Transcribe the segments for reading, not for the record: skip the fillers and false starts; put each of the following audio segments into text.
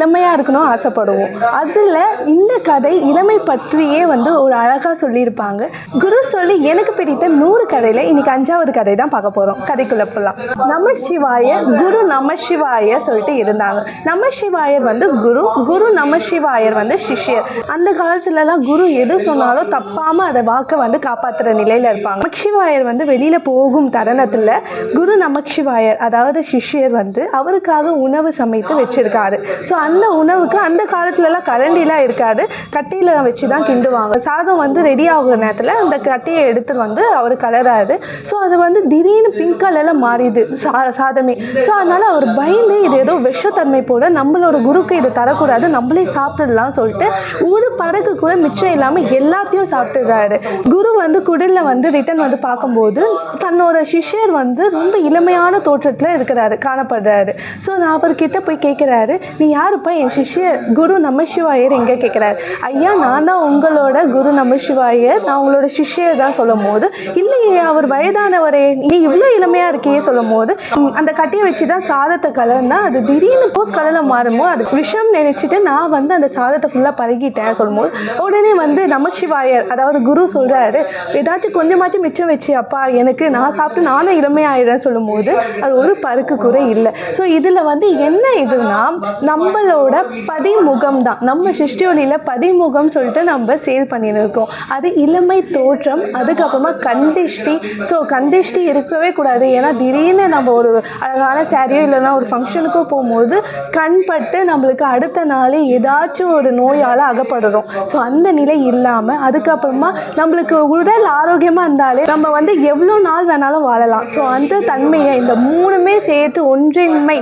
இளமையாக இருக்கணும் ஆசைப்படுவோம். அதில் இந்த கதை இளமை பற்றியே வந்து ஒரு அழகாக சொல்லியிருப்பாங்க. குரு சொல்லி எனக்கு பிடித்த 100 கதையில் இன்றைக்கி 5வது கதை தான் பார்க்க போகிறோம். கதைக்குள்ளே போகலாம். நமசிவாய குரு நமசிவாய சொல்லிட்டு இருந்தாங்க. நமசிவாயர் வந்து குரு நமசிவாயர் வந்து சிஷ்யர். அந்த காலத்துலலாம் குரு எது சொன்னாலும் தப்பாமல் அதை வாக்கை வந்து காப்பாற்றுற நிலையில் இருப்பாங்க. நமசிவாயர் வந்து வெளியில் போகும் தருணத்தில் குரு நமசிவாயர் அதாவது சிஷ்யர் வந்து அவருக்காக உணவு சமைத்து வச்சிருக்காரு. ஸோ அந்த உணவுக்கு அந்த காலத்துலலாம் கரண்டிலாம் இருக்காது, கட்டியில் வச்சு தான் கிண்டுவாங்க. சாதம் வந்து ரெடி ஆகுற நேரத்தில் அந்த கட்டியை எடுத்து வந்து அவர் கலராது. ஸோ அது வந்து திடீர்னு பிங்க் கலரில் மாறிது சாதமே. ஸோ அதனால் அவர் பயந்து இது ஏதோ விஷத்தன்மை போல நம்மளோட குருக்கு இதை தரக்கூடாது, நம்மளே சாப்பிட்டுடலாம் சொல்லிட்டு ஒரு பறக்கு கூட மிச்சம் இல்லாமல் எல்லாத்தையும் சாப்பிட்டுடுறாரு. குரு வந்து குடிலில் வந்து ரிட்டன் வந்து பார்க்கும்போது தன்னோட சிஷ்யர் வந்து ரொம்ப இளமையான தோற்றத்தில் இருக்கிறாரு, காணப்படுறாரு. ஸோ நான் அவர்கிட்ட போய் கேட்குறாரு, நீ யாருப்பா? என் சிஷ்யர் குரு நமசிவாயர் எங்கே கேட்குறாரு. ஐயா நான் தான் உங்களோட குரு நமசிவாயர், நான் உங்களோட சிஷ்யர் தான் சொல்லும் போது, இல்லையே அவர் வயதானவரே, நீ இவ்வளோ இளமையாக இருக்கியே சொல்லும் போது, அந்த கட்டியை வச்சு தான் சாதத்தை கலர்னா அது திடீர்னு போஸ் கலரில் மாறுமோ அது விஷம் நினைச்சிட்டு நான் வந்து அந்த சாதத்தை ஃபுல்லாக பருகிட்டேன் சொல்லும்போது உடனே வந்து நமசிவாயர் அதாவது குரு சொல்கிறாரு, ஏதாச்சும் கொஞ்சமாச்சும் மிச்சம் வச்சு அப்பா எனக்கு, நான் சாப்பிட்டு நானும் இளமையாயிடுறேன் சொல்லும்போது அது ஒரு பருக்கு கூட இல்லை. ஸோ இதில் வந்து என்ன இதுனா நம்மளோட பதிமுகம் தான், நம்ம சிருஷ்டியொலியில் பதிமுகம் சொல்லிட்டு நம்ம சேல் பண்ணியிருக்கோம். அது இளமை தோற்றம், அதுக்கப்புறமா கந்திஷ்டி. ஸோ கந்திஷ்டி இருக்கவே கூடாது. ஏன்னா திடீர்னு நம்ம ஒரு அழகான சாரியோ இல்லைன்னா ஒரு ஃபங்க்ஷனுக்கோ போகும்போது கண்பட்டு நம்மளுக்கு அடுத்த நாளே ஏதாச்சும் ஒரு நோயால் அகப்படுறோம். ஸோ அந்த நிலை இல்லாமல் அதுக்கப்புறமா நம்மளுக்கு உடல் ஆரோக்கியமாக இருந்தாலே நம்ம வந்து எவ்வளோ நாள் வேணாலும் வாழலாம். ஸோ அந்த தன்மையை இந்த 3மே சேர்த்து ஒன்றின்மை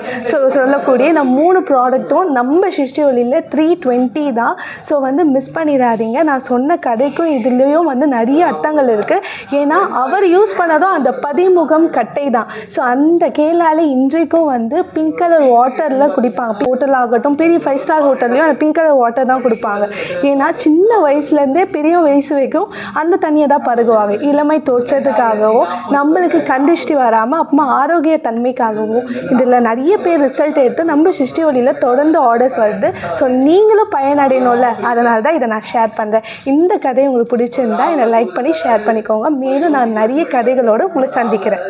சொல்லக்கூடிய இந்த 3 ப்ராடக்ட்டும் நம்ம சிருஷ்டியொலியில் 320 தான். ஸோ வந்து மிஸ் பண்ணிடாதீங்க. நான் சொன்ன கதைக்கும் இதுலேயும் வந்து நிறைய அர்த்தங்கள் இருக்குது. ஏன்னா அவர் யூஸ் பண்ணதும் அந்த பதிமுகம் கட்டை தான். ஸோ அந்த கேளால் இன்றைக்கும் வந்து பிங்க் கலர் வாட்டரில் குடிப்பாங்க. ஹோட்டல் ஆகட்டும், பெரிய 5 ஸ்டார் ஹோட்டல்லையும் அந்த பிங்க் கலர் வாட்டர் தான் கொடுப்பாங்க. ஏன்னா சின்ன வயசுலேருந்தே பெரிய வயசு வரைக்கும் அந்த தண்ணியை தான் பருகுவாங்க. இளமை தோற்றத்துக்காகவும் நம்மளுக்கு கண்டிஷ்டி வராமல் அப்புறமா ஆரோக்கிய தன்மைக்காகவும். இதில் நிறைய பேர் ரிசல்ட் எடுத்து நம்ம சிருஷ்டியொலியில் தொடர்ந்து ஆர்டர்ஸ் வருது. ஸோ நீங்களும் பயனடையணும்ல, அதனால தான் இதை நான் ஷேர் பண்ணுறேன். இந்த கதை உங்களுக்கு பிடிச்சிருந்தா என்னை லைக் பண்ணி ஷேர் பண்ணிக்கோங்க. மேலும் நான் நிறைய கதைகளோடு உங்களை சந்திக்கிறேன்.